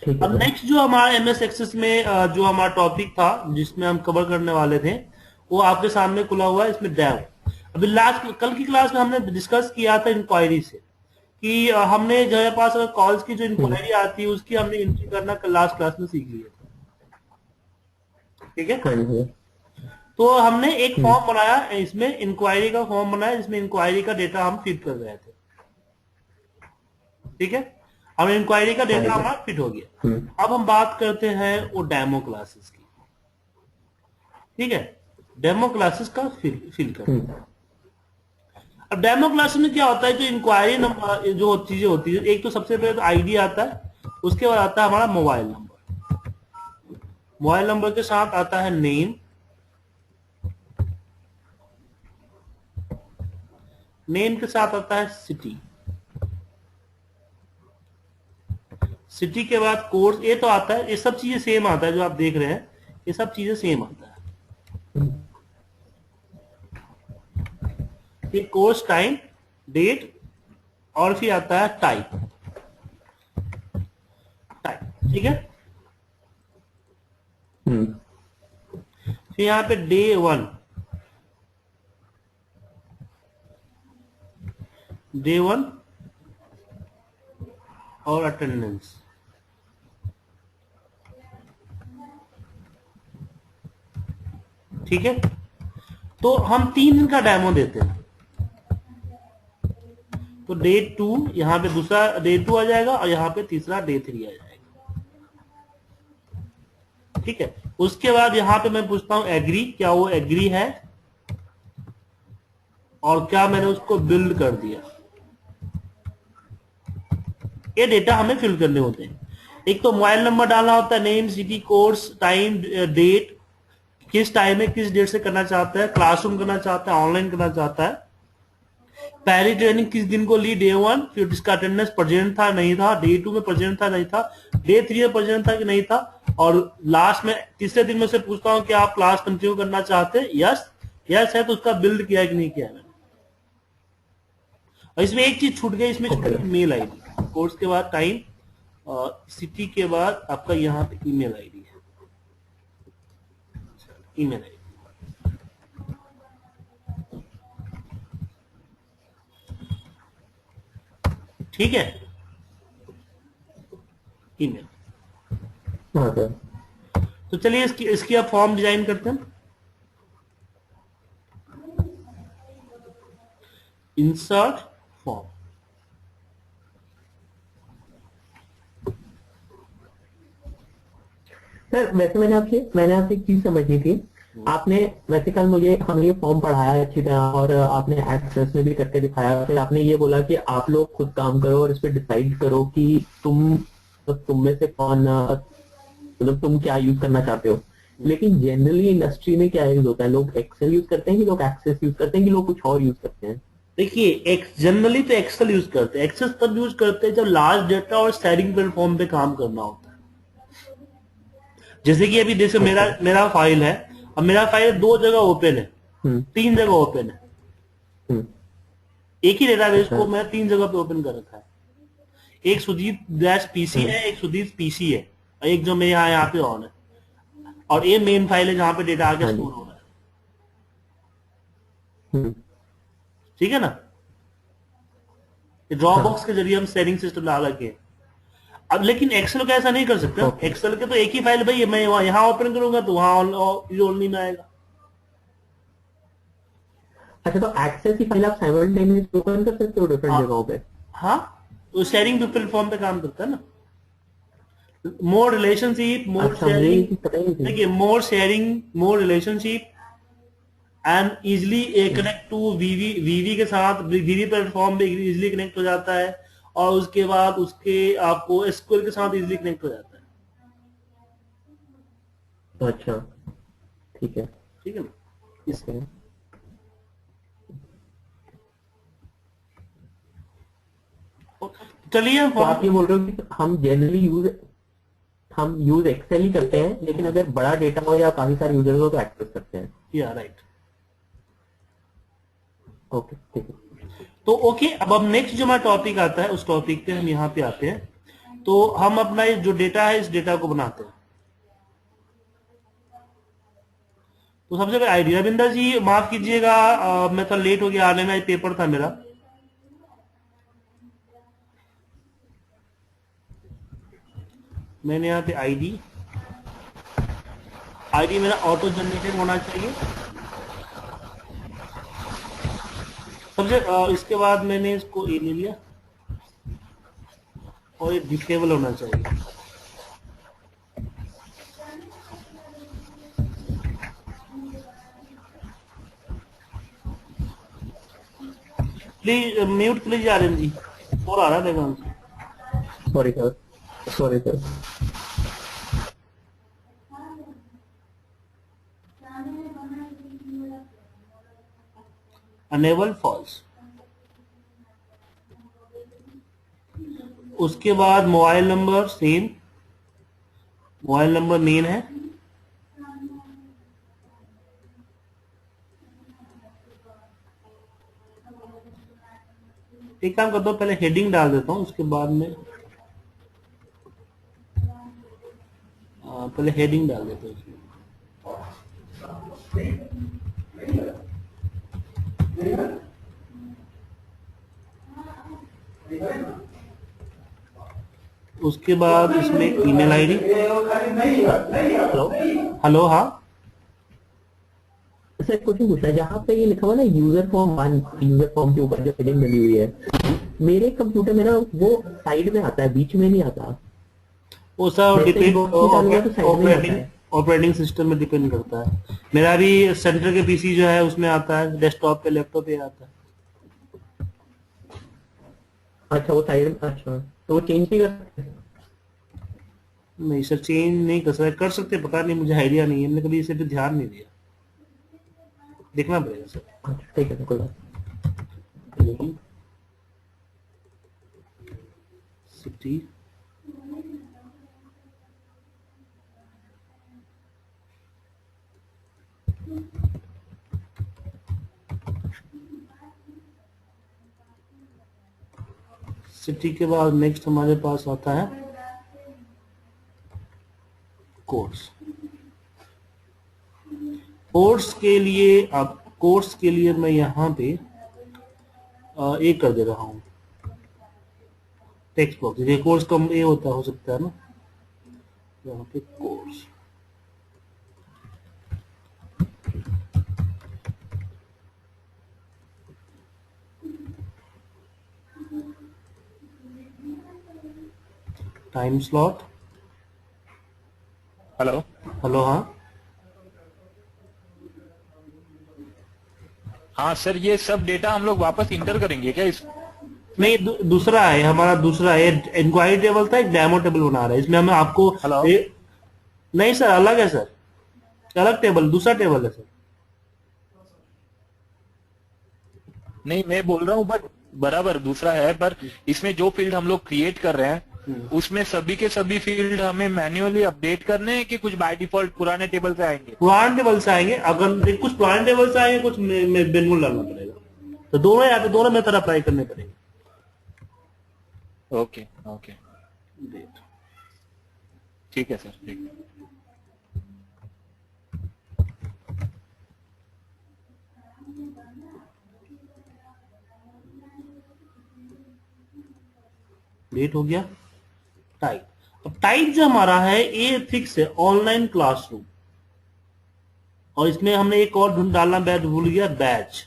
ठीक है अब सर। नेक्स्ट जो हमारा एमएस एक्सेस में जो हमारा टॉपिक था जिसमें हम कवर करने वाले थे, वो आपके सामने खुला हुआ है, इसमें डेव। अभी लास्ट कल की क्लास में हमने डिस्कस किया था इंक्वायरी से कि हमने जो है पास अगर कॉल्स की जो हम्म। इंक्वायरी आती है उसकी हमने एंट्री करना कल लास्ट क्लास में सीख लिया था। ठीक है। हाँ जी। तो हमने एक हम्म। फॉर्म बनाया, इसमें इंक्वायरी का फॉर्म बनाया जिसमें इंक्वायरी का डेटा हम फीड कर रहे थे। ठीक है। अब इंक्वायरी का हाँ डेटा जी। हमारा फिट हो हम्म। गया। अब हम बात करते हैं वो डेमो क्लासेस की। ठीक है। डेमो क्लासेस का फिल करते हैं। हम्म। अब डेमो क्लासेस में क्या होता है, जो इंक्वायरी नंबर जो चीजें होती है, एक तो सबसे पहले तो आईडी आता है, उसके बाद आता है हमारा मोबाइल नंबर। मोबाइल नंबर के साथ आता है नेम। नेम के साथ आता है सिटी। सिटी के बाद कोर्स, ये तो आता है, ये सब चीजें सेम आता है जो आप देख रहे हैं, ये सब चीजें सेम आता है। हम्म। ये कोर्स टाइम, डेट, और फिर आता है टाइप। टाइप ठीक है। हम्म। फिर यहाँ पे डे वन, डे वन और अटेंडेंस। ठीक है। तो हम 3 दिन का डेमो देते हैं। तो डे टू, यहाँ पे दूसरा डे टू आ जाएगा और यहाँ पे तीसरा डे थ्री आ जाएगा। ठीक है। उसके बाद यहाँ पे मैं पूछता हूँ एग्री, क्या वो एग्री है और क्या मैंने उसको बिल्ड कर दिया। ये डेटा हमें फिल करने होते हैं। एक तो मोबाइल नंबर डालना होता है, name, city, course, time, date, किस टाइम में किस डेट से करना चाहता है, क्लासरूम करना चाहता है, ऑनलाइन करना चाहता है, पहली ट्रेनिंग किस दिन को ली, डे वन, फिर इसका अटेंडेंस प्रेजेंट था नहीं था, डे टू में प्रेजेंट था नहीं था, डे थ्री में प्रेजेंट था कि नहीं था, और लास्ट में तीसरे दिन में से पूछता हूं कि आप क्लास कंटिन्यू करना चाहते हैं, यस। यस है तो उसका बिल्ड किया कि नहीं किया है मैंने। और इसमें एक चीज छूट गई, इसमें छूट ओके। गई मेल आईडी। कोर्स के बाद टाइम और सिटी के बाद आपका यहाँ पे ईमेल आईडी है। Email ID. ठीक है। ईमेल। हाँ सर। तो चलिए इसकी इसकी आप फॉर्म डिजाइन करते हैं। Insert form. सर वैसे मैंने आपसे एक चीज समझनी थी। आपने वैसे कल मुझे हमने ये फॉर्म पढ़ाया अच्छी तरह और आपने एक्सेस में भी करके दिखाया, फिर आपने ये बोला कि आप लोग खुद काम करो और इस पे डिसाइड करो कि तुम में से कौन मतलब तुम क्या यूज करना चाहते हो। लेकिन जनरली इंडस्ट्री में क्या यूज होता है, लोग एक्सेल यूज करते हैं कि लोग एक्सेस यूज करते हैं कि लोग कुछ और यूज करते हैं। देखिए, जनरली तो एक्सेल यूज करते हैं। एक्सेल तब यूज करते हैं जब लार्ज डेटा और शेयरिंग प्लेटफॉर्म पे काम करना होता है। जैसे कि अभी जैसे मेरा ओके। मेरा फाइल है। अब मेरा फाइल 2 जगह ओपन है, हम्म। 3 जगह ओपन है। हम्म। एक ही डेटाबेस अच्छा। को मैं 3 जगह पे ओपन कर रखा है। एक सुजीत डैश पीसी हम्म। है, एक सुजीत पीसी है, और एक जो मेरे यहाँ पे ऑन है। और ये मेन फाइल है जहां पे डेटा आके हाँ स्टोर जी। हो रहा है। हम्म। ठीक है ना। हाँ। ड्रॉपबॉक्स के जरिए हम शेयरिंग सिस्टम डाल रखे हैं। अब लेकिन एक्सेल को ऐसा नहीं कर सकते। ओके। एक्सेल के तो एक ही फाइल, भाई मैं यहाँ ओपन करूंगा तो वहां ओनली में आएगा। अच्छा, तो एक्सेस की फाइल आप साइमल्टेनियस ओपन कर सकते हो डिफरेंट हाँ। जगहों पे। हाँ। तो शेयरिंग प्लेटफॉर्म पे काम करता है ना। मोर रिलेशनशिप, मोर अच्छा, मुझे ये शेयरिंग। चीज पता ही नहीं थी। देखिए, more sharing, more relationship and easily hmm. Connect to VV. VV के साथ वीवी प्लेटफॉर्म पे इजिली कनेक्ट हो जाता है। और उसके बाद उसके आपको एसक्यूएल के साथ इजिली कनेक्ट हो जाता है। अच्छा। ठीक है। ठीक है ना। ओके। इसलिए चलिए हम तो फॉर्म। आप ये बोल रहे हो कि हम यूज एक्सेल ही करते हैं, लेकिन अगर बड़ा डेटा हो या काफी सारे यूजर्स हो तो एक्सेस करते हैं। या राइट। ओके ठीक है। तो ओके, अब नेक्स्ट जो हमारा टॉपिक आता है उस टॉपिक पे हम यहाँ पे आते हैं। तो हम अपना ये जो डेटा है इस डेटा को बनाते हैं। तो सबसे पहले आईडी, रविंदर जी माफ कीजिएगा, मैं थोड़ा लेट हो गया आने में, पेपर था मेरा। मैंने यहाँ पे आईडी मेरा ऑटो जनरेटेड होना चाहिए सबसे। इसके बाद मैंने इसको ए ले लिया और ये डिसेबल होना चाहिए। Please mute please Aryan ji, और आ रहा है देखो। Sorry sir, sorry sir. Enable false. उसके बाद mobile number same, mobile number main है। एक काम करता हूँ, पहले हेडिंग डाल देता हूँ, उसके बाद में पहले हेडिंग डाल देता हूँ। उसके बाद इसमें ईमेल आईडी। हेलो हेलो, हाँ सर, क्वेश्चन पूछना है। जहाँ पे ये लिखा हुआ ना यूजर फॉर्म 1, यूजर फॉर्म के ऊपर जो फिलिंग बनी हुई है, मेरे कंप्यूटर में ना वो साइड में आता है, बीच में नहीं आता। वो सब डिपेंड ऑपरेटिंग ऑपरेटिंग सिस्टम में डिपेंड करता है। मेरा भी सेंटर के पीसी जो है उसमें आता है, डेस्कटॉप पे लैपटॉप पे आता है। अच्छा, वो साइड में, अच्छा तो वो चेंज नहीं कर सकते? नहीं सर, चेंज नहीं कर सकते, पता नहीं, मुझे आइडिया नहीं है, मैंने कभी इसे पे ध्यान नहीं दिया, देखना पड़ेगा सर। अच्छा ठीक है, कोई बात नहीं। सिटी सिटी के बाद नेक्स्ट हमारे पास आता है कोर्स। कोर्स के लिए, अब कोर्स के लिए मैं यहाँ पे एक कर दे रहा हूँ टेक्स्ट बॉक्स। ये कोर्स कम ए होता हो सकता है ना, यहाँ पे course. Time slot. Hello hello, हाँ हाँ सर, ये सब डेटा हम लोग वापस इंटर करेंगे क्या इस? नहीं, दूसरा है हमारा, दूसरा है इंक्वायरी टेबल था, एक डेमो टेबल बना रहा है, इसमें हमें आपको हेलो नहीं सर, अलग है सर, अलग टेबल, दूसरा टेबल है सर। नहीं, मैं बोल रहा हूँ बट बराबर दूसरा है, पर इसमें जो फील्ड हम लोग क्रिएट कर रहे हैं उसमें सभी के सभी फील्ड हमें मैन्युअली अपडेट करने हैं कि कुछ बाय डिफॉल्ट पुराने टेबल से आएंगे? पुराने टेबल से आएंगे, अगर कुछ पुराने टेबल से आएंगे, कुछ मैनुअल डालना पड़ेगा, तो दोनों यहाँ पे दोनों मेथड अप्लाई करने पड़ेंगे। ओके ओके, ठीक है सर, ठीक है। डेट हो गया। टाइप, अब टाइप जो हमारा है ये फिक्स है, ऑनलाइन क्लासरूम, और इसमें हमने एक और ढूंढ डालना बैच भूल गया, बैच।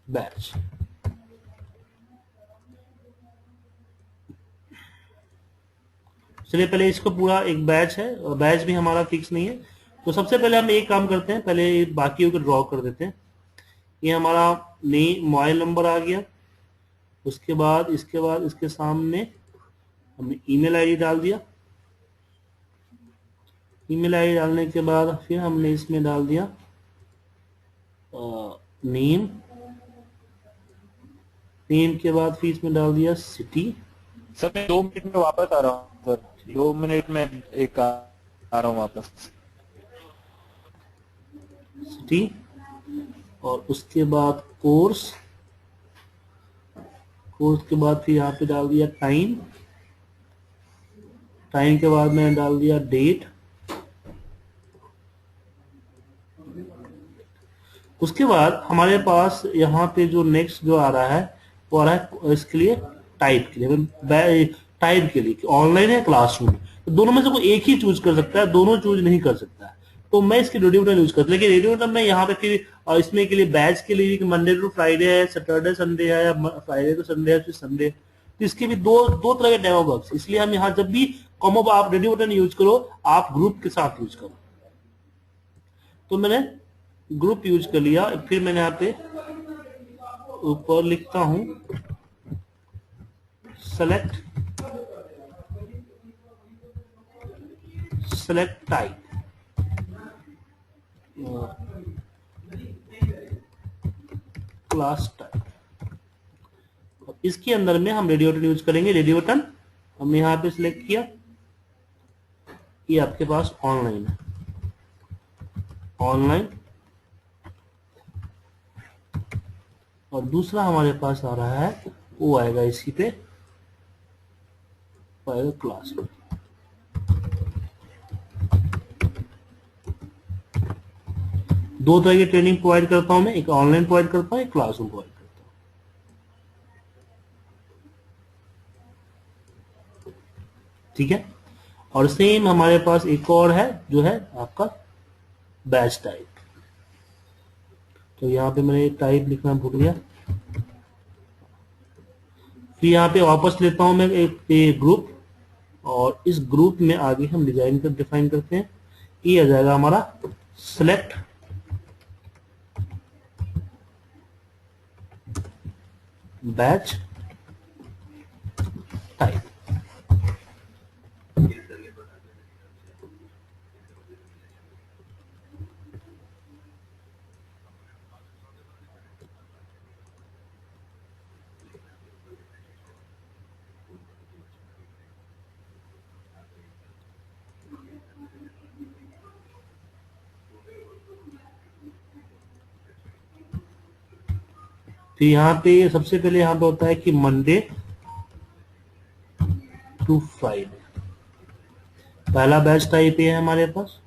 बैच चलिए, पहले इसको पूरा एक बैच है, और बैच भी हमारा फिक्स नहीं है, तो सबसे पहले हम एक काम करते हैं, पहले बाकियों को ड्रॉ कर देते हैं। ये हमारा नेम, मोबाइल नंबर आ गया, उसके बाद इसके सामने हमने ईमेल आईडी डाल दिया। ईमेल आईडी डालने के बाद फिर हमने इसमें डाल दिया नेम, नेम के बाद फिर इसमें डाल दिया सिटी। सर मैं 2 मिनट में वापस आ रहा हूँ सर, 2 मिनट में एक आ रहा हूँ वापस। सिटी, और उसके बाद कोर्स, और उसके बाद फिर यहाँ पे डाल दिया टाइम, टाइम के बाद मैंने डाल दिया डेट, उसके बाद हमारे पास यहाँ पे जो नेक्स्ट जो आ रहा है वो आ रहा है इसके लिए टाइप के लिए, टाइप के लिए ऑनलाइन है क्लासरूम, तो दोनों में से कोई एक ही चूज कर सकता है, दोनों चूज नहीं कर सकता है। तो मैं इसके रेडियो बटन यूज करता, लेकिन रेडियो बटन मैं यहाँ पे फिर इसमें के लिए बैच के लिए मंडे टू फ्राइडे है, सैटरडे संडे है, या फ्राइडे टू संडे है, फिर संडे, तो इसके भी दो दो तरह के डेमो बॉक्स, इसलिए हम यहाँ जब भी कॉमो आप रेडियो बटन यूज करो आप ग्रुप के साथ यूज करो। तो मैंने ग्रुप यूज कर लिया, फिर मैंने यहाँ पे ऊपर लिखता हूं सेलेक्ट टाइप, क्लास टाइप, इसके अंदर में हम रेडियो बटन यूज करेंगे। रेडियो बटन हमने यहाँ पे सिलेक्ट किया, ये आपके पास ऑनलाइन है, ऑनलाइन, और दूसरा हमारे पास आ रहा है वो आएगा इसी पे, आएगा क्लास में। दो तरह की ट्रेनिंग प्रोवाइड करता हूं मैं, एक ऑनलाइन प्रोवाइड करता हूं, एक क्लासरूम प्रोवाइड करता हूं, ठीक है। और सेम हमारे पास एक और है जो है आपका बैच टाइप, तो यहाँ पे मैंने टाइप लिखना भूल गया, फिर यहाँ पे वापस लेता हूं मैं एक ग्रुप, और इस ग्रुप में आगे हम डिजाइन कर डिफाइन करते हैं, ये आ जाएगा हमारा सेलेक्ट बैच टाइप। फिर यहाँ पे सबसे पहले यहाँ पे होता है कि मंडे टू फ्राइडे, पहला बैच टाइप ये है हमारे पास,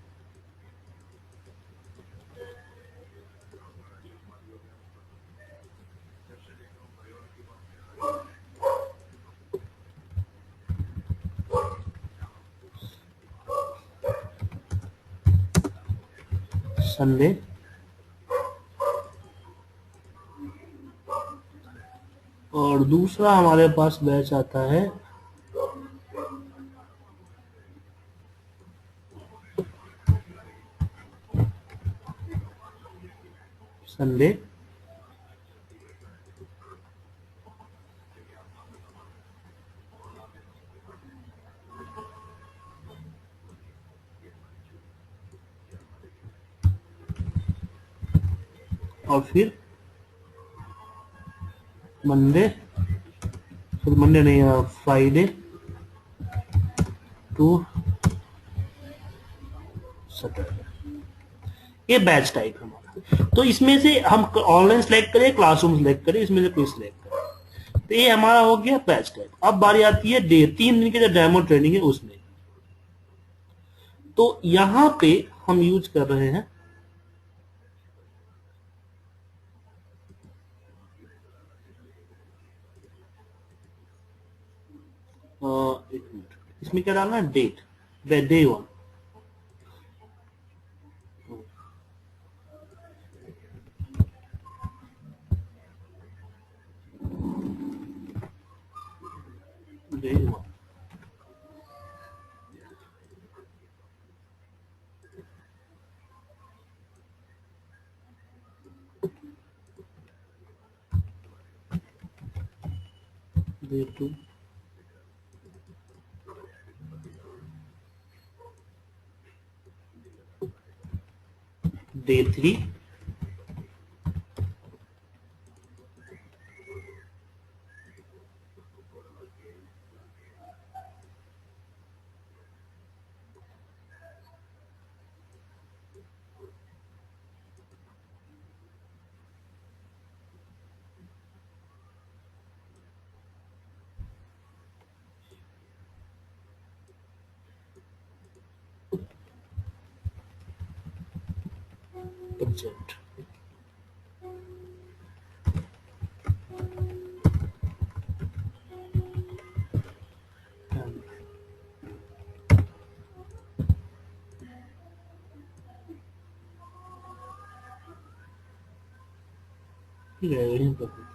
संडे, और दूसरा हमारे पास बैच आता है संडे और फिर मंडे, फिर मंडे नहीं, फ्राइडे टू सैटरडे, ये बैच टाइप है हमारा। तो इसमें से हम ऑनलाइन सेलेक्ट करें, क्लासरूम सेलेक्ट करें, इसमें से कोई सेलेक्ट करें, तो ये हमारा हो गया बैच टाइप। अब बारी आती है डे, 3 दिन की जो डेमो ट्रेनिंग है उसमें, तो यहां पे हम यूज कर रहे हैं एक मिनट, इसमें क्या डालना है, date, day 1, day 1, day 2, day 3, object. ठीक है, यही कर देते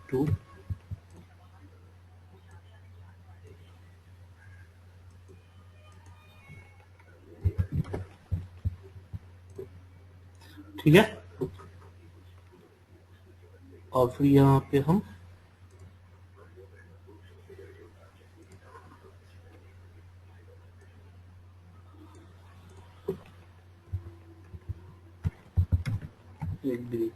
टू। ठीक है, और फिर यहाँ पे हम एक डिग्री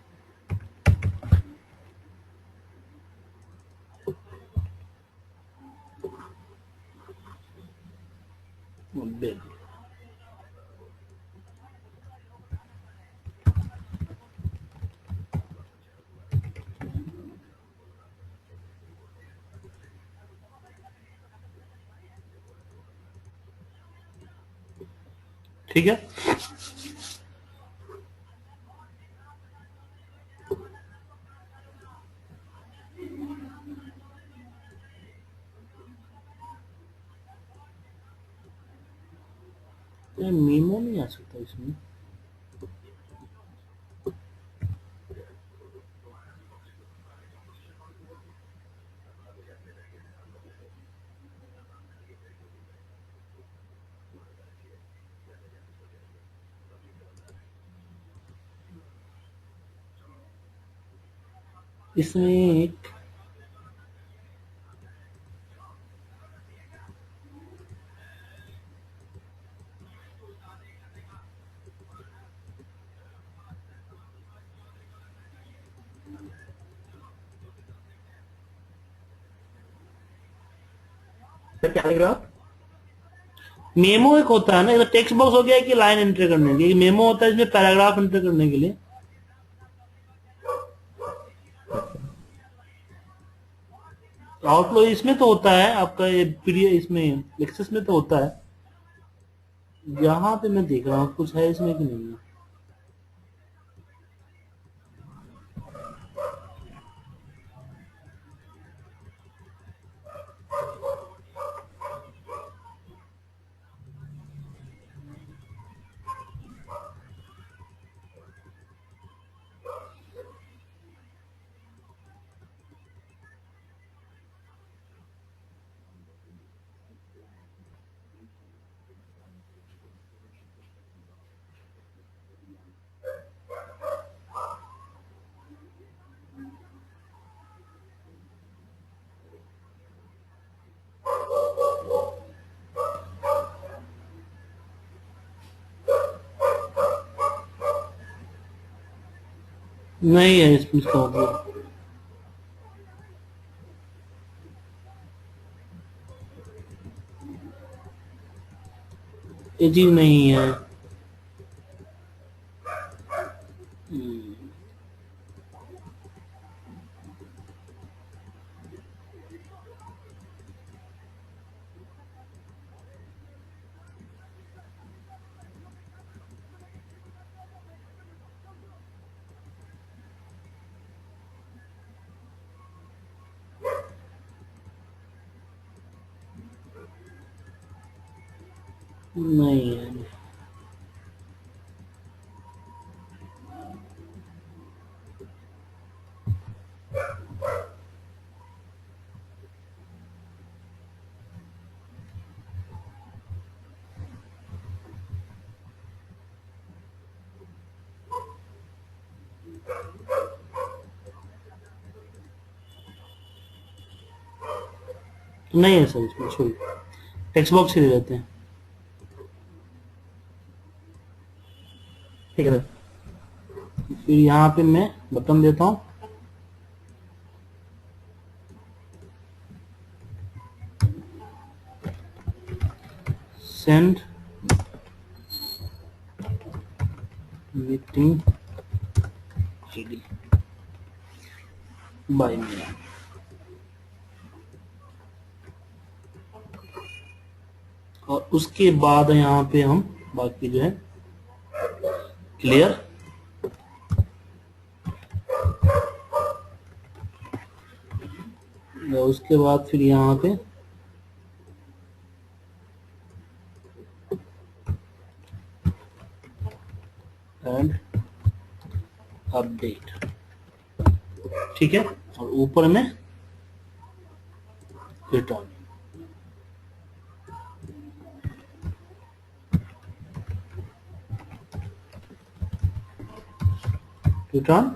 बेल। ठीक है, मीमो नहीं आ सकता इसमें। इसमें एक सर क्या लिख रहे हो आप? मेमो एक होता है ना, इधर टेक्स्ट बॉक्स हो गया कि लाइन एंटर करने के लिए, मेमो होता है इसमें पैराग्राफ एंटर करने के लिए। आउटलुक इसमें तो होता है आपका, ये पीडीएफ इसमें एक्सेस में तो होता है। यहाँ पे मैं देख रहा हूँ कुछ है इसमें कि नहीं है। नहीं है इसमें इसका मतलब, ये चीज नहीं है। नहीं है। नहीं है सर इसमें, छोड़िए, टेक्स्ट बॉक्स ही ले लेते हैं। ठीक है सर। फिर यहाँ पे मैं बटन देता हूँ, send meeting ID by mail, और उसके बाद यहाँ पे हम बाकी जो है क्लियर, उसके बाद फिर यहाँ पे एंड अपडेट, ठीक है, और ऊपर में रिटर्न। रिटर्न,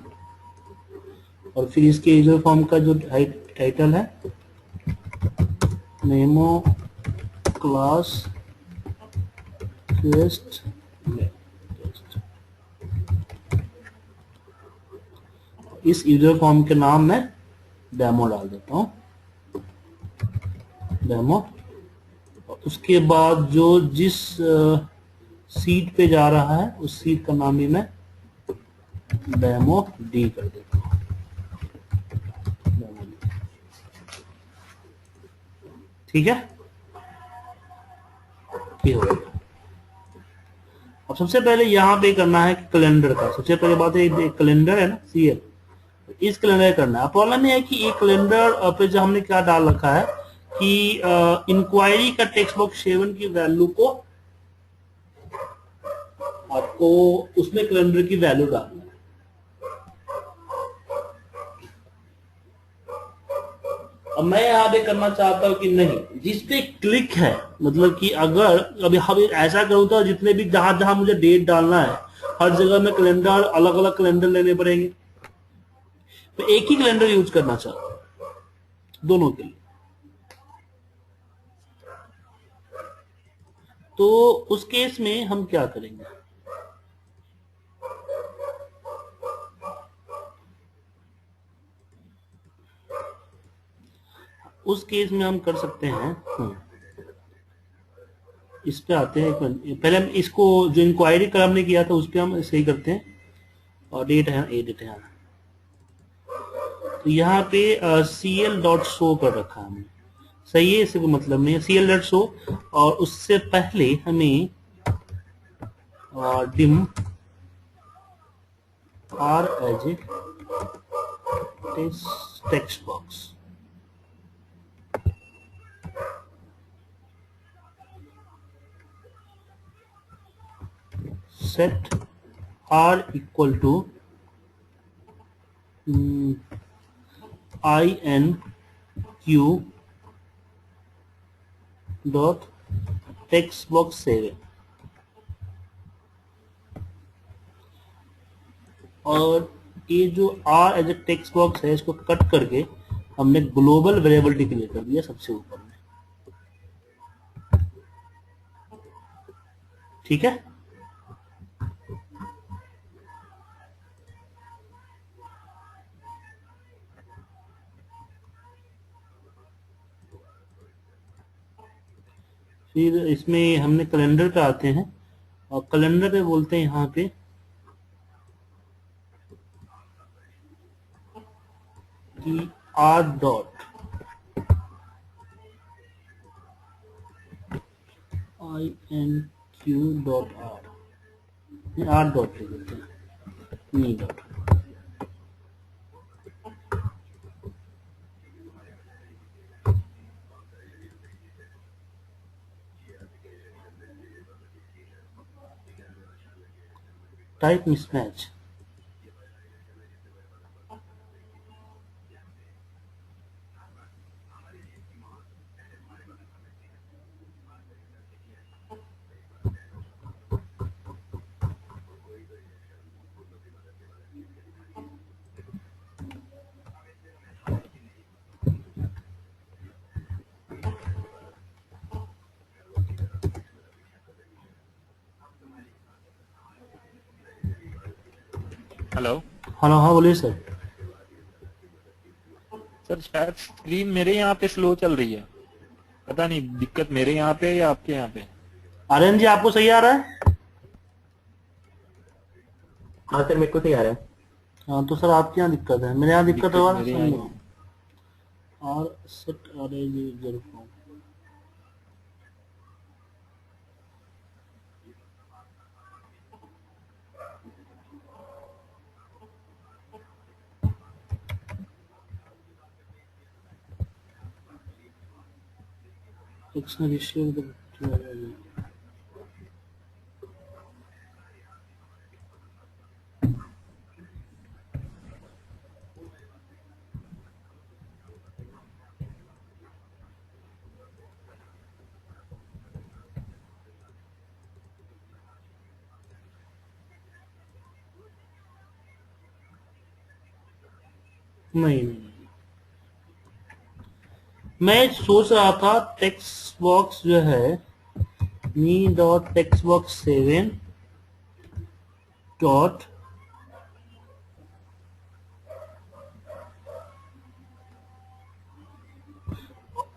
और फिर इसके यूजर फॉर्म का जो टाइटल है, मेमो क्लास टेस्ट, इस यूजर फॉर्म के नाम में डेमो डाल देता हूं, डेमो। उसके बाद जो जिस सीट पे जा रहा है उस सीट का नाम भी मैं डेमो डी कर देता हूं, डेमो डी। ठीक है, ये हो गया। अब सबसे पहले यहाँ पे करना है कैलेंडर का, सबसे पहले बात है एक कैलेंडर है ना सीएल, इस कैलेंडर करना है। प्रॉब्लम ये है कि एक कैलेंडर पे जो हमने क्या डाल रखा है कि इंक्वायरी का टेक्स्ट बॉक्स 7 की वैल्यू को आपको उसमें कैलेंडर की वैल्यू डालना है। अब मैं यहाँ पे करना चाहता हूँ कि नहीं, जिस पे क्लिक है, मतलब कि अगर अभी हम ऐसा करूँ तो जितने भी जहां जहां मुझे डेट डालना है हर जगह में कैलेंडर, अलग अलग कैलेंडर लेने पड़ेंगे, तो एक ही कैलेंडर यूज करना चाहता हूं दोनों के लिए। तो उस केस में हम क्या करेंगे, उस केस में हम कर सकते हैं, इस पे आते हैं, पहले हम इसको जो इंक्वायरी का हमने किया था उस पे हम सही करते हैं, और डेट है एडिट है, तो यहाँ पे CL डॉट शो कर रखा है हमने, सही है, इससे कोई मतलब नहीं है, CL डॉट शो। और उससे पहले हमें dim R as a text box, set r equal to inq dot text box 7, और ये जो r as a text box है इसको कट करके हमने ग्लोबल वेरिएबल डिक्लेयर कर दिया सबसे ऊपर में, ठीक है। फिर इसमें हमने कैलेंडर पे आते हैं, और कैलेंडर पे बोलते हैं यहाँ पे कि R dot INQ dot R dot लिख देते हैं, me dot, type mismatch, hello hello, हाँ बोलिए सर। सर, शायद स्क्रीन मेरे यहाँ पे स्लो चल रही है, पता नहीं दिक्कत मेरे यहाँ पे है या आपके यहाँ पे। आर्यन जी, आपको सही आ रहा है? हाँ सर, मेरे को सही आ रहा है। हाँ तो सर आपके यहाँ दिक्कत है, मेरे यहाँ दिक्कत दिक्कत होगा ना, मेरे यहाँ समझ ही लो। है। और सेट अरे ये जरूर सेक्शन रेशियो नहीं नहीं। मैं सोच रहा था टेक्स्ट बॉक्स जो है me dot text box 7 dot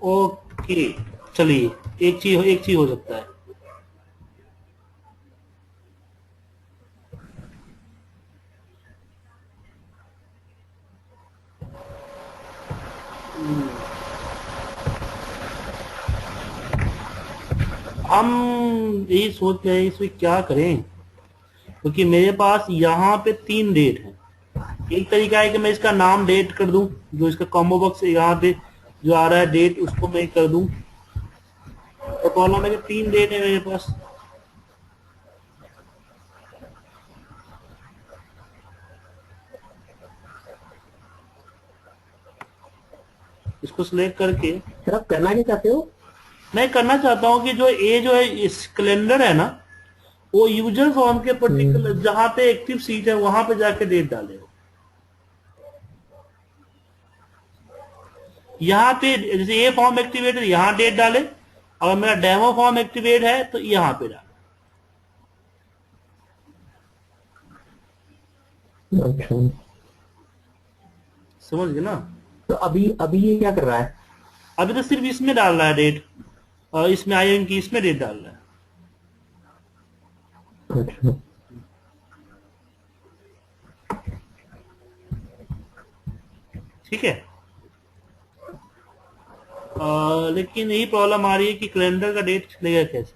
okay, चलिए एक चीज हो सकता है। हम यही सोच रहे हैं इसमें क्या करें, क्योंकि मेरे पास यहाँ पे 3 डेट है। एक तरीका है कि मैं इसका नाम डेट कर दूं, जो इसका कॉम्बो बॉक्स यहाँ पे जो आ रहा है डेट, उसको मैं कर दूं। तो प्रॉब्लम है कि 3 डेट है मेरे पास। इसको सिलेक्ट करके सर आप करना क्या चाहते हो? मैं करना चाहता हूँ कि जो है इस कैलेंडर है ना, वो यूजर फॉर्म के पर्टिकुलर जहां पे एक्टिव सीट है वहां पे जाके डेट डाले हो। यहाँ पे जैसे ये फॉर्म एक्टिवेट है, यहाँ डेट डाले। अगर मेरा डेमो फॉर्म एक्टिवेट है तो यहाँ पे डाले। अच्छा, समझ गए ना? तो अभी अभी ये क्या कर रहा है? अभी तो सिर्फ इसमें डाल रहा है डेट, और इसमें आईएन की इसमें डेट डाल रहा है। अच्छा, ठीक है। लेकिन यही प्रॉब्लम आ रही है कि कैलेंडर का डेट चलेगा कैसे।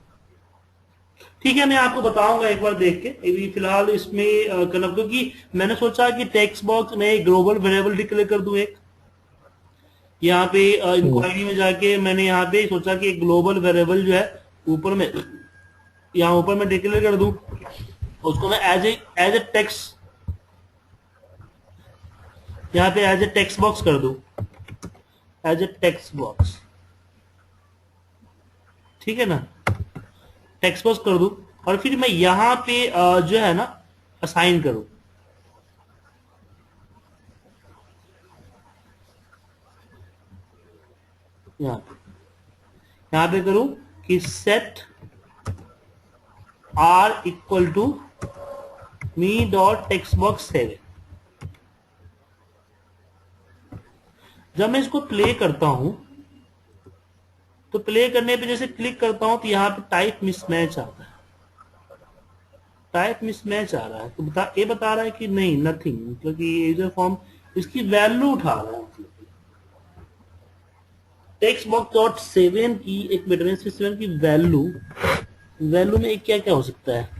ठीक है, मैं आपको बताऊंगा एक बार देख के। अभी फिलहाल इसमें क्योंकि मैंने सोचा कि टेक्स्ट बॉक्स में ग्लोबल वेरिएबल डिक्लेयर कर दूं एक। यहाँ पे इंक्वायरी में जाके मैंने यहाँ पे सोचा कि एक ग्लोबल वेरिएबल जो है ऊपर में, यहाँ ऊपर में डिक्लेयर कर दूं। उसको मैं एज ए टेक्स्ट, यहाँ पे एज ए टेक्स्ट बॉक्स कर दूं, एज ए टेक्स्ट बॉक्स। ठीक है ना? टेक्स्ट बॉक्स कर दूं, और फिर मैं यहाँ पे जो है ना असाइन करूं। यहाँ पे करूं कि set R equal to me dot text box 7। जब मैं इसको प्ले करता हूं तो प्ले करने पे जैसे क्लिक करता हूं तो यहाँ पे टाइप मिसमैच आता है। टाइप मिसमैच आ रहा है तो ये बता रहा है कि नहीं, नथिंग, मतलब कि यूजर फॉर्म इसकी वैल्यू उठा रहा है। मतलब टेक्स्ट बॉक्स डॉट 7 की एक मेटेरियल 7 की वैल्यू में क्या क्या हो सकता है।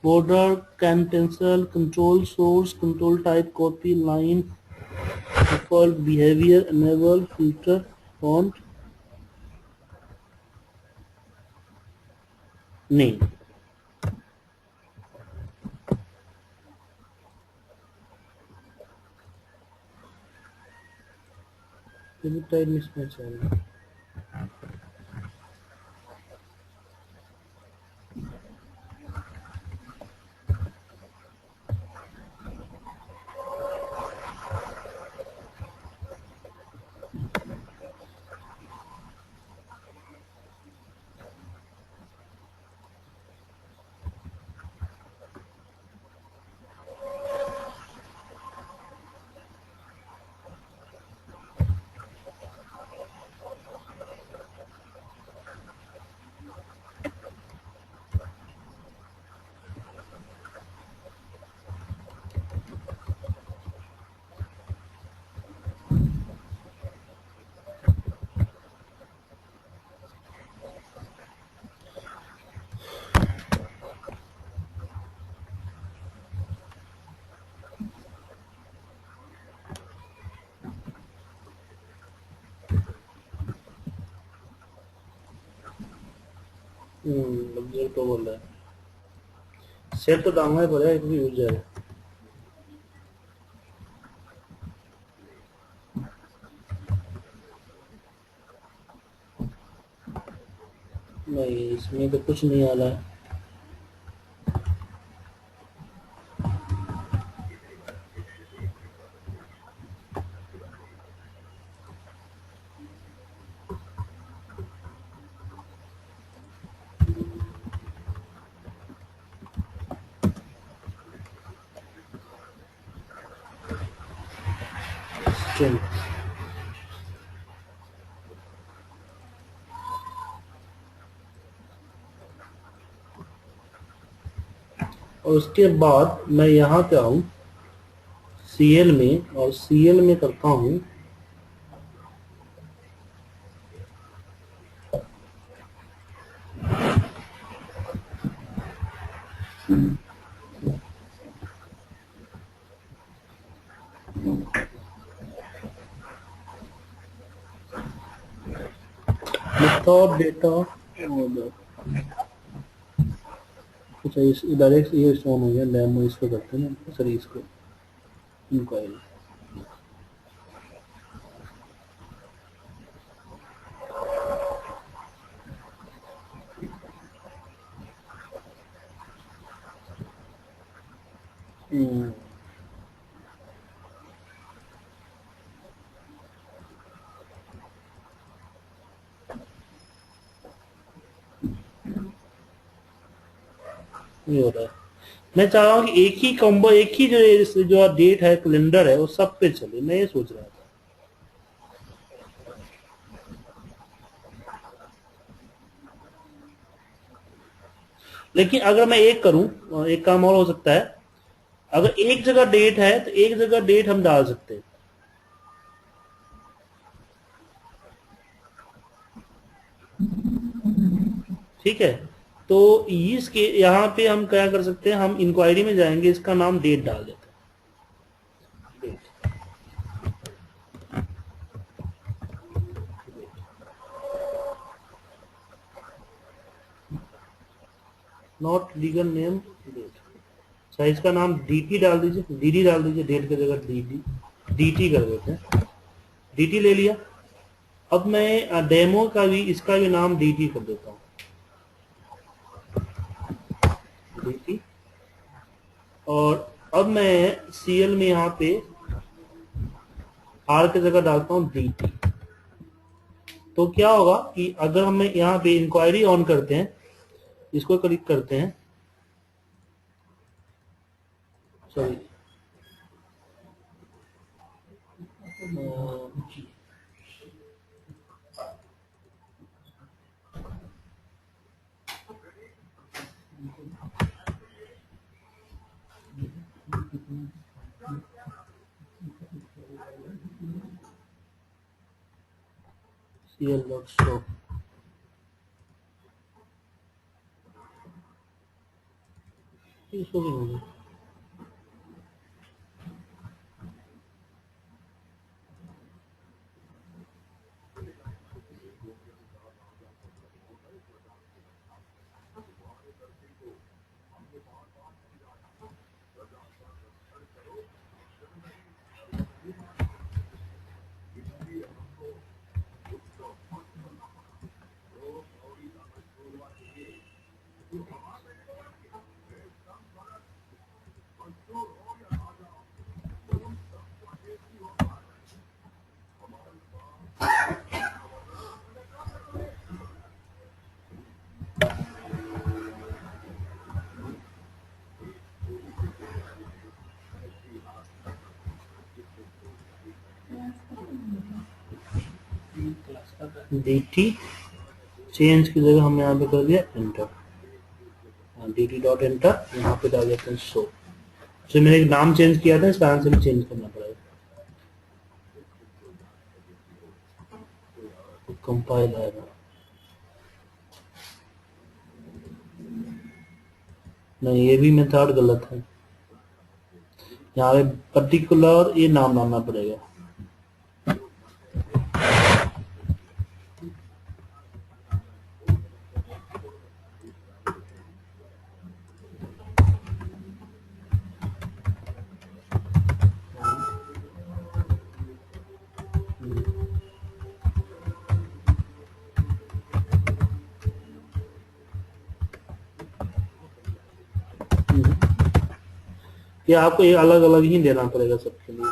border, cancel, control source, control type, copy, line, default behavior, enable, filter, font, नहीं। टाइप मिसमैच आ रहा है। लग्जर तो बोल रहा है, सेट तो डालना ही पड़ेगा क्योंकि यूजर है। नहीं, इसमें तो कुछ नहीं आ रहा है। स्ट्रिंग और उसके बाद मैं यहाँ पे आऊँ CL में, और CL में करता हूँ मेथड डेटा। अच्छा, इस डायरेक्ट ये ऑन हो गया, डेमो इसको करते हैं ना, सॉरी इसको इंक्वायरी। ये हो रहा है। मैं चाह रहा हूँ कि एक ही कॉम्बो, एक ही जो डेट है, कैलेंडर है, वो सब पे चले। मैं ये सोच रहा था। लेकिन अगर मैं एक करूं, एक काम और हो सकता है, अगर एक जगह डेट है तो एक जगह डेट हम डाल सकते हैं। ठीक है, तो इसके यहाँ पे हम क्या कर सकते हैं, हम इंक्वायरी में जाएंगे, इसका नाम डेट डाल देते हैं। Not legal name date. Size का नाम DT डाल दीजिए, DD डाल दीजिए, डेट की जगह DT कर देते हैं। DT ले लिया। अब मैं डेमो का भी, इसका भी नाम DT कर देता हूँ, DT। और अब मैं CL में यहाँ पे R की जगह डालता हूँ DT। तो क्या होगा कि अगर हम यहाँ पे इंक्वायरी ऑन करते हैं, इसको क्लिक करते हैं, सॉरी CL डॉट शो। इसको भी होगा। DT चेंज की जगह हमने यहाँ पे कर दिया एंटर। DT डॉट एंटर, यहाँ पे डाल देते हैं शो। तो मैंने एक नाम चेंज किया था, इसका आंसर भी चेंज करना पड़ेगा। कंपाइल आएगा, नहीं ये भी मेथड गलत है। यहाँ पे पर्टिकुलर ये नाम डालना पड़ेगा। ये आपको ये अलग अलग ही देना पड़ेगा सबके लिए,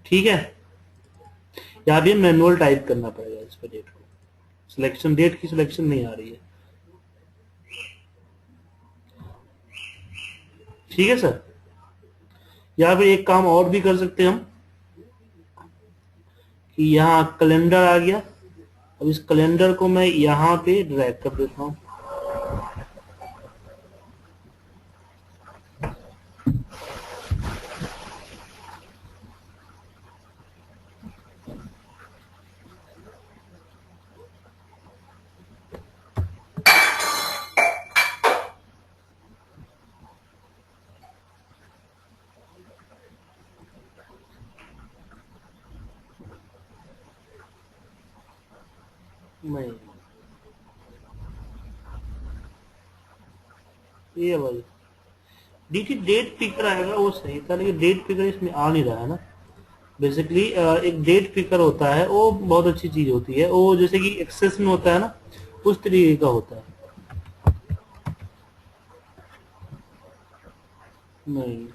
ठीक है। यहाँ भी मैनुअल टाइप करना पड़ेगा इस पे डेट को, सिलेक्शन डेट की सिलेक्शन नहीं आ रही है, ठीक है सर। या फिर एक काम और भी कर सकते हैं हम कि यहाँ कैलेंडर आ गया, अब इस कैलेंडर को मैं यहाँ पे ड्रैग कर देता हूँ, नहीं ये भाई डीटी डेट पिकर आएगा वो सही था, लेकिन डेट पिकर इसमें आ नहीं रहा है ना। बेसिकली एक डेट पिकर होता है, वो बहुत अच्छी चीज होती है, वो जैसे कि एक्सेस में होता है ना, उस तरीके का होता है। नहीं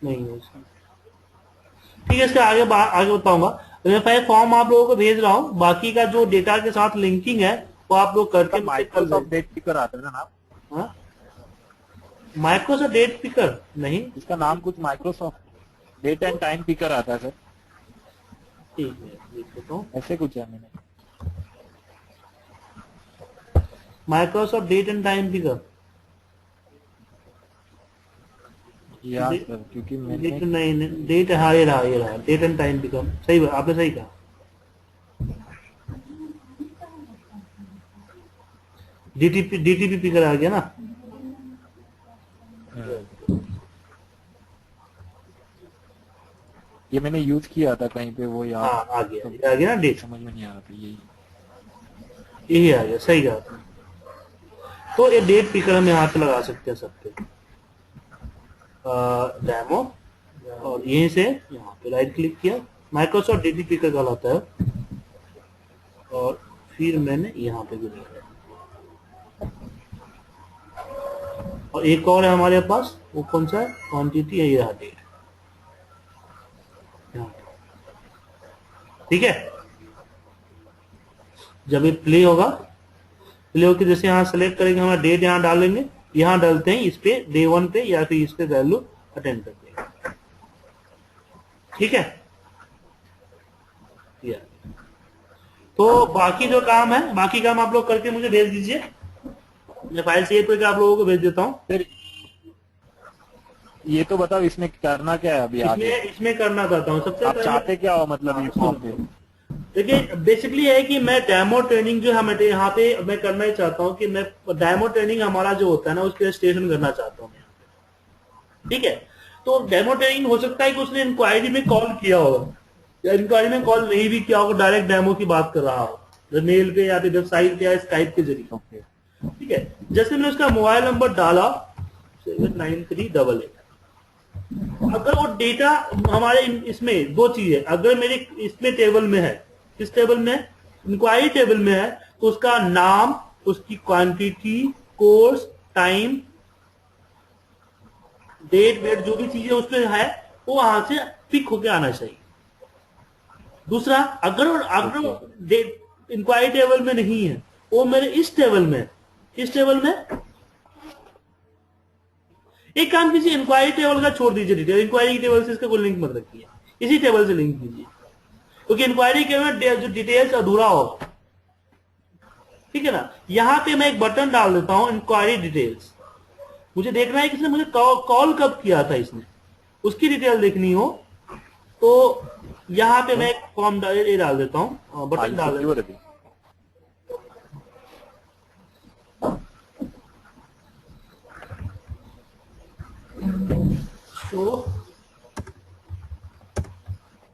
नहीं है इसमें। ठीक है, इसके आगे आगे बताऊंगा। मैं पहले फॉर्म आप लोगों को भेज रहा हूँ, बाकी का जो डेटा के साथ लिंकिंग है वो आप लोग करके माइक्रोसॉफ्ट डेट पिकर आता है ना नाम? माइक्रोसॉफ्ट डेट पिकर नहीं, इसका नाम कुछ Microsoft date and time picker आता है सर। ठीक है देख लेता हूँ। ऐसे कुछ है मैंने Microsoft date and time picker या सर, क्योंकि मैंने डेट नहीं, डेट हाँ ये रहा डेट एंड टाइम पिकर, सही बात आपने सही कहा। डीटीपी पिकर आ गया ना। ये मैंने यूज किया था कहीं पे, वो याद हाँ आ गया ना डेट, समझ में नहीं आ रहा था यही आ गया, सही कहा आपने। तो ये डेट पिकर हम यहाँ पे लगा सकते हैं सब पे, डेमो, और यहीं से यहाँ पे राइट क्लिक किया, माइक्रोसॉफ्ट डेटी पिकर कहलाता है, और फिर मैंने यहाँ पे भी लिखा, और एक और है हमारे पास, वो कौन सा है, क्वांटिटी है, ये रहा डेट, ठीक है। जब ये प्ले होगा, प्ले होकर जैसे यहाँ सेलेक्ट करेंगे, हमारा डेट यहाँ डालेंगे, यहाँ डालते हैं इस पे डे 1 पे, या फिर इस पे वैल्यू अटेंड कर देंगे, ठीक है। तो बाकी जो काम है, बाकी काम आप लोग करके मुझे भेज दीजिए, मैं फाइल सेव करके आप लोगों को भेज देता हूँ। फिर ये तो बताओ इसमें करना क्या है अभी आगे? इसमें करना चाहता हूँ सबसे आप पहले, चाहते क्या हो मतलब ये फॉर्म पे? देखिए बेसिकली है कि मैं डेमो ट्रेनिंग जो हम यहाँ पे मैं करना ही चाहता हूँ कि मैं डेमो ट्रेनिंग हमारा जो होता है ना उसके रजिस्ट्रेशन करना चाहता हूँ, ठीक है। तो डेमो ट्रेनिंग हो सकता है कि उसने इंक्वायरी में कॉल किया होगा, या इंक्वायरी में कॉल नहीं भी किया होगा, डायरेक्ट डेमो की बात कर रहा हो, मेल पे या फिर वेबसाइट पे या स्काइप के जरिए, ठीक है। जैसे मैंने उसका मोबाइल नंबर डाला 79388, अगर वो डेटा हमारे इसमें दो चीजें, अगर मेरे इसमें टेबल में है, किस टेबल में है, इंक्वायरी टेबल में है, तो उसका नाम, उसकी quantity, course, time, date weight, जो भी चीजें उसमें है वो वहां से पिक होके आना चाहिए। दूसरा, अगर इंक्वायरी टेबल में नहीं है, वो मेरे इस टेबल में, किस टेबल में, एक काम कीजिए, इंक्वायरी टेबल का छोड़ दीजिए डिटेल, इंक्वायरी टेबल से इसका कोई लिंक मत रखिए, इसी टेबल से लिंक कीजिए, क्योंकि इंक्वायरी के में जो डिटेल्स अधूरा होगा, ठीक है ना। यहां पे मैं एक बटन डाल देता हूं, इंक्वायरी डिटेल्स, मुझे देखना है कि इसने मुझे कॉल कब किया था, इसने उसकी डिटेल देखनी हो, तो यहां पे मैं एक फॉर्म डाल देता हूं, बटन डाल देता हूं, तो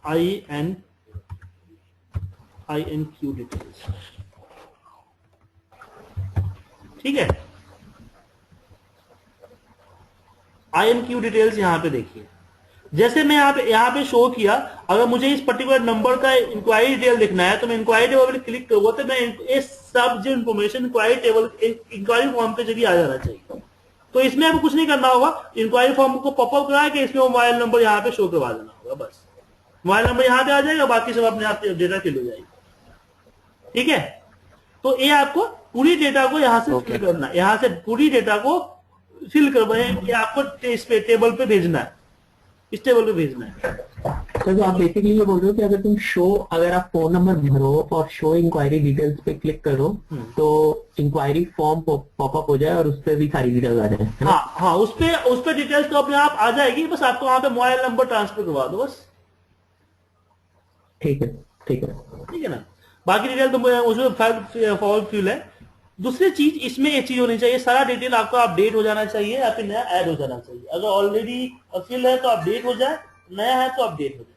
INQ डिटेल्स, ठीक है। INQ डिटेल्स यहां पे देखिए, जैसे मैं यहाँ पे शो किया, अगर मुझे इस पर्टिकुलर नंबर का इंक्वायरी डिटेल दिखना है तो मैं इंक्वायरी टेबल पर क्लिक करूंगा तो मैं ये सब जो information enquiry table enquiry form के जरिए आ जाना चाहिए। तो इसमें आपको कुछ नहीं करना होगा, इंक्वायरी फॉर्म को पॉपअप करा के इसमें मोबाइल नंबर यहाँ पे शो करवा देना होगा, बस मोबाइल नंबर यहाँ पे आ जाएगा, बाकी सब अपने आप डेटा फिल हो जाएगी। ठीक है, तो ये आपको पूरी डेटा को यहाँ से फिल करना है, यहाँ से पूरी डेटा को फिल करवाए, ये आपको इस पे टेबल पे भेजना है, इस टेबल पे भेजना है। तो आप बेसिकली ये बोल रहे हो कि अगर तुम अगर आप फोन नंबर भरो और शो इंक्वायरी डिटेल्स पे क्लिक करो तो इंक्वायरी फॉर्म पॉपअप हो जाए और उस पर भी सारी डिटेल्स आ जाए। हाँ हाँ, उस पे डिटेल्स तो अपने आप आ जाएगी, बस आपको वहां पे मोबाइल नंबर ट्रांसफर करवा दो बस। ठीक है, ठीक है, ठीक है ना, बाकी डिटेल तो उसमें फॉर्म फिल है। दूसरी चीज इसमें एक चीज होनी चाहिए, सारा डिटेल आपका अपडेट हो जाना चाहिए या फिर नया ऐड हो जाना चाहिए। अगर ऑलरेडी फिल है तो अपडेट हो जाए, नया है तो अपडेट हो जाए।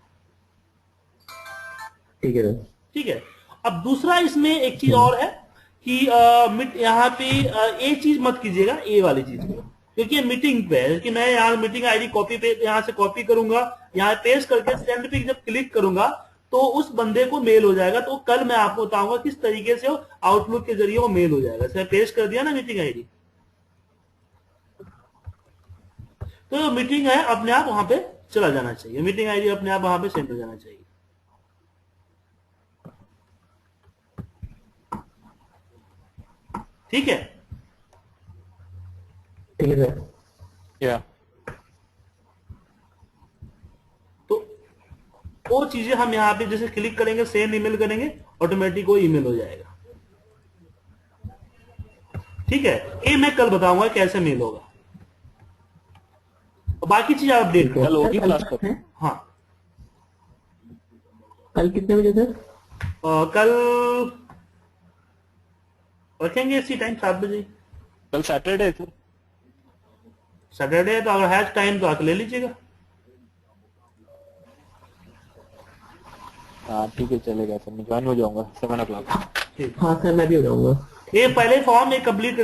ठीक है, ठीक है। अब दूसरा इसमें एक चीज और है कि यहाँ पे एक चीज मत कीजिएगा, ए वाली चीज को, क्योंकि ये मीटिंग पे है कि मैं यहाँ मीटिंग आईडी कॉपी पे यहाँ से कॉपी करूंगा, यहाँ पेस्ट करके सेंड पे जब क्लिक करूंगा तो उस बंदे को मेल हो जाएगा। तो कल मैं आपको बताऊंगा किस तरीके से आउटलुक के जरिए वो मेल हो जाएगा। पेस्ट कर दिया ना मीटिंग आईडी, तो मीटिंग है अपने आप वहां पे चला जाना चाहिए, मीटिंग आईडी अपने आप वहां पे सेंड हो जाना चाहिए। ठीक है, ठीक है। या तो वो चीजें हम यहाँ पे जैसे क्लिक करेंगे, सेंड ईमेल करेंगे, ऑटोमेटिक वो ईमेल हो जाएगा। ठीक है, ये मैं कल बताऊंगा कैसे मेल होगा, बाकी चीज आप अपडेट कल होगी क्लास पर। हाँ, कल कितने बजे सर? कल रखेंगे इसी टाइम 7 बजे। कल सैटरडे है सर। सैटरडे है तो अगर है टाइम तो आके ले लीजिएगा। हाँ ठीक है, चलेगा सर, मैं ज्वाइन हो जाऊंगा 7 o'clock। हाँ सर, मैं भी हो जाऊंगा। ये पहले फॉर्म एक कंप्लीट